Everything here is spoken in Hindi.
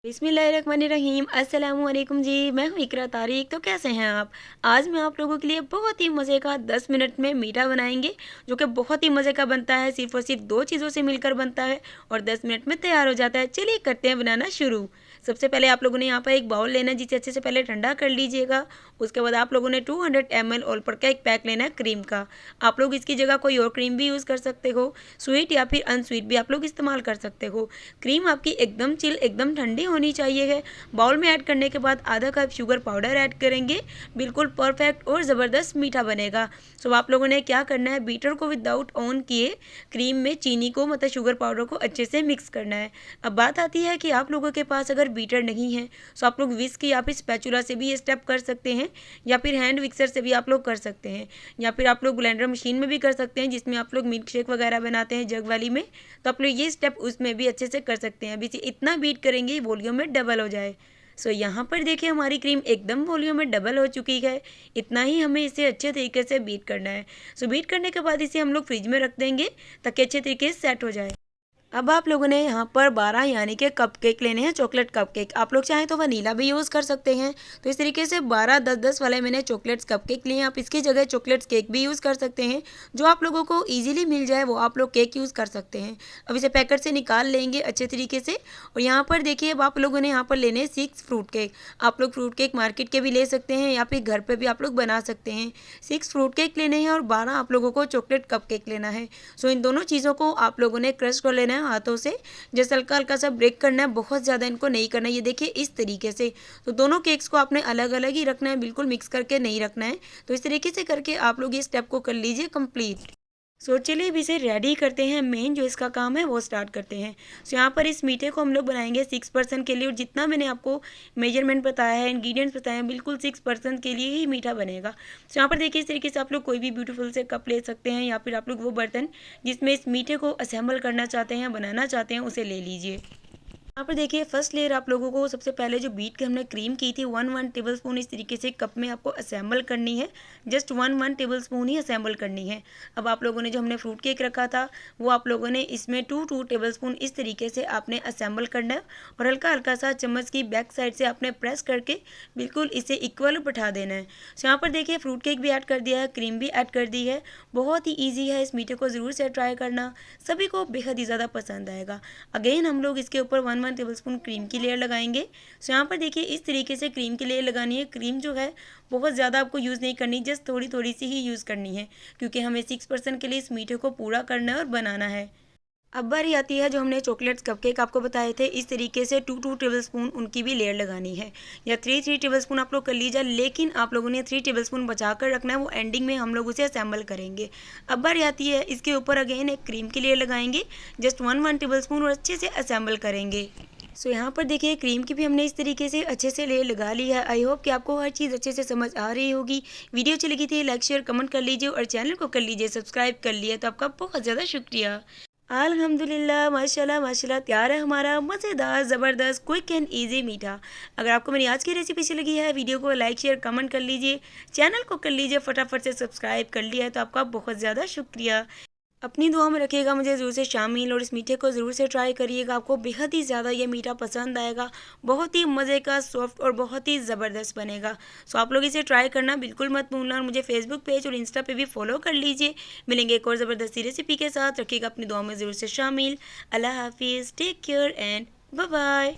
बिस्मिल्लाहिर्रहमानिर्रहीम अस्सलामु अलैकुम जी। मैं हूँ इकरा तारिक। तो कैसे हैं आप? आज मैं आप लोगों के लिए बहुत ही मज़े का 10 मिनट में मीठा बनाएंगे, जो कि बहुत ही मज़े का बनता है। सिर्फ़ और सिर्फ दो चीज़ों से मिलकर बनता है और 10 मिनट में तैयार हो जाता है। चलिए करते हैं बनाना शुरू। सबसे पहले आप लोगों ने यहाँ पर एक बाउल लेना है, जिसे अच्छे से पहले ठंडा कर लीजिएगा। उसके बाद आप लोगों ने 200 ml ऑल पर का एक पैक लेना है क्रीम का। आप लोग इसकी जगह कोई और क्रीम भी यूज़ कर सकते हो, स्वीट या फिर अनस्वीट भी आप लोग इस्तेमाल कर सकते हो। क्रीम आपकी एकदम चिल, एकदम ठंडी होनी चाहिए है। बाउल में ऐड करने के बाद आधा कप शुगर पाउडर ऐड करेंगे। बिल्कुल परफेक्ट और ज़बरदस्त मीठा बनेगा। सो आप लोगों ने क्या करना है, बीटर को विदाउट ऑन किए क्रीम में चीनी को मतलब शुगर पाउडर को अच्छे से मिक्स करना है। अब बात आती है कि आप लोगों के पास अगर बीटर नहीं है तो आप लोग विस्क या फिर स्पैचुला से भी ये स्टेप कर सकते हैं, या फिर हैंड मिक्सर से भी आप लोग कर सकते हैं, या फिर आप लोग ब्लेंडर मशीन में भी कर सकते हैं, जिसमें आप लोग मिल्क शेक वगैरह बनाते हैं जग वाली में। तो आप लोग ये स्टेप उसमें भी अच्छे से कर सकते हैं। अभी से इतना बीट करेंगे वॉल्यूम में डबल हो जाए। सो यहाँ पर देखिए हमारी क्रीम एकदम वॉल्यूम में डबल हो चुकी है। इतना ही हमें इसे अच्छे तरीके से बीट करना है। सो बीट करने के बाद इसे हम लोग फ्रिज में रख देंगे ताकि अच्छे तरीके से सेट हो जाए। अब आप लोगों ने यहाँ पर 12 यानी कि कपकेक लेने हैं, चॉकलेट कपकेक। आप लोग चाहें तो वनीला भी यूज़ कर सकते हैं। तो इस तरीके से 12 10 वाले मैंने चॉकलेट्स कपकेक लिए हैं। आप इसकी जगह चॉकलेट्स केक भी यूज़ कर सकते हैं। जो आप लोगों को इजीली मिल जाए वो आप लोग केक यूज़ कर सकते हैं। अब इसे पैकेट से निकाल लेंगे अच्छे तरीके से। और यहाँ पर देखिए अब आप लोगों ने यहाँ पर लेने हैं 6 फ्रूट केक। आप लोग फ्रूट केक मार्केट के भी ले सकते हैं या फिर घर पर भी आप लोग बना सकते हैं। 6 फ्रूट केक लेने हैं और 12 आप लोगों को चॉकलेट कपकेक लेना है। सो इन दोनों चीज़ों को आप लोगों ने क्रश कर लेना है हाथों से। जैसे हल्का हल्का सा ब्रेक करना है, बहुत ज़्यादा इनको नहीं करना है। ये देखिए इस तरीके से। तो दोनों केक्स को आपने अलग अलग ही रखना है, बिल्कुल मिक्स करके नहीं रखना है। तो इस तरीके से करके आप लोग ये स्टेप को कर लीजिए कंप्लीट। सो चलिए अब इसे रेडी करते हैं। मेन जो इसका काम है वो स्टार्ट करते हैं। सो यहाँ पर इस मीठे को हम लोग बनाएंगे 6% के लिए, और जितना मैंने आपको मेजरमेंट बताया है, इंग्रेडिएंट्स बताए हैं, बिल्कुल 6% के लिए ही मीठा बनेगा। सो यहाँ पर देखिए इस तरीके से आप लोग कोई भी ब्यूटीफुल से कप ले सकते हैं, या फिर आप लोग वो बर्तन जिसमें इस मीठे को असेंबल करना चाहते हैं, बनाना चाहते हैं, उसे ले लीजिए। यहाँ पर देखिए फर्स्ट लेयर आप लोगों को सबसे पहले जो बीट के हमने क्रीम की थी 1 टेबल स्पून इस तरीके से कप में आपको असेंबल करनी है। जस्ट 1 टेबल स्पून ही असेंबल करनी है। अब आप लोगों ने जो हमने फ्रूट केक रखा था वो आप लोगों ने इसमें 2 टेबल स्पून इस तरीके से आपने असेंबल करना है, और हल्का हल्का सा चम्मच की बैक साइड से आपने प्रेस करके बिल्कुल इसे इक्वल बैठा देना है। सो यहाँ पर देखिए फ्रूट केक भी ऐड कर दिया है, क्रीम भी ऐड कर दी है। बहुत ही ईजी है, इस मीठे को ज़रूर से ट्राई करना, सभी को बेहद ही ज़्यादा पसंद आएगा। अगेन हम लोग इसके ऊपर 1 टेबल स्पून क्रीम की लेयर लगाएंगे। सो यहाँ पर देखिए इस तरीके से क्रीम की लेयर लगानी है। क्रीम जो है बहुत ज़्यादा आपको यूज़ नहीं करनी, जस्ट थोड़ी थोड़ी सी ही यूज़ करनी है, क्योंकि हमें 6% के लिए इस मीठे को पूरा करना है और बनाना है। अब बारी आती है जो हमने चॉकलेट्स कपकेक आपको बताए थे, इस तरीके से 2 टेबल स्पून उनकी भी लेयर लगानी है, या 3 टेबल स्पून आप लोग कर लीजिए, लेकिन आप लोगों ने 3 टेबल स्पून बचा कर रखना है, वो एंडिंग में हम लोग उसे असेंबल करेंगे। अब बारी आती है इसके ऊपर अगेन एक क्रीम की लेयर लगाएंगे, जस्ट 1 टेबल स्पून, और अच्छे से असेंबल करेंगे। सो यहाँ पर देखिए क्रीम की भी हमने इस तरीके से अच्छे से लेयर लगा ली है। आई होप कि आपको हर चीज़ अच्छे से समझ आ रही होगी। वीडियो अच्छी लगी थी लाइक शेयर कमेंट कर लीजिए, और चैनल को कर लीजिए सब्सक्राइब कर लिया, तो आपका बहुत ज़्यादा शुक्रिया। अल्हम्दुलिल्लाह माशाल्लाह माशाल्लाह तैयार है हमारा मज़ेदार ज़बरदस्त क्विक एंड इजी मीठा। अगर आपको मेरी आज की रेसिपी अच्छी लगी है, वीडियो को लाइक शेयर कमेंट कर लीजिए, चैनल को कर लीजिए फटाफट से सब्सक्राइब कर लिया है, तो आपका बहुत ज़्यादा शुक्रिया। अपनी दुआ में रखिएगा मुझे ज़रूर से शामिल, और इस मीठे को ज़रूर से ट्राई करिएगा। आपको बेहद ही ज़्यादा ये मीठा पसंद आएगा। बहुत ही मज़े का, सॉफ्ट और बहुत ही ज़बरदस्त बनेगा। सो आप लोग इसे ट्राई करना बिल्कुल मत भूलना, और मुझे फेसबुक पेज और इंस्टा पे भी फॉलो कर लीजिए। मिलेंगे एक और ज़बरदस्ती रेसिपी के साथ। रखिएगा अपनी दुआ में ज़रूर से शामिल। अल्लाह हाफिज़, take care and bye bye.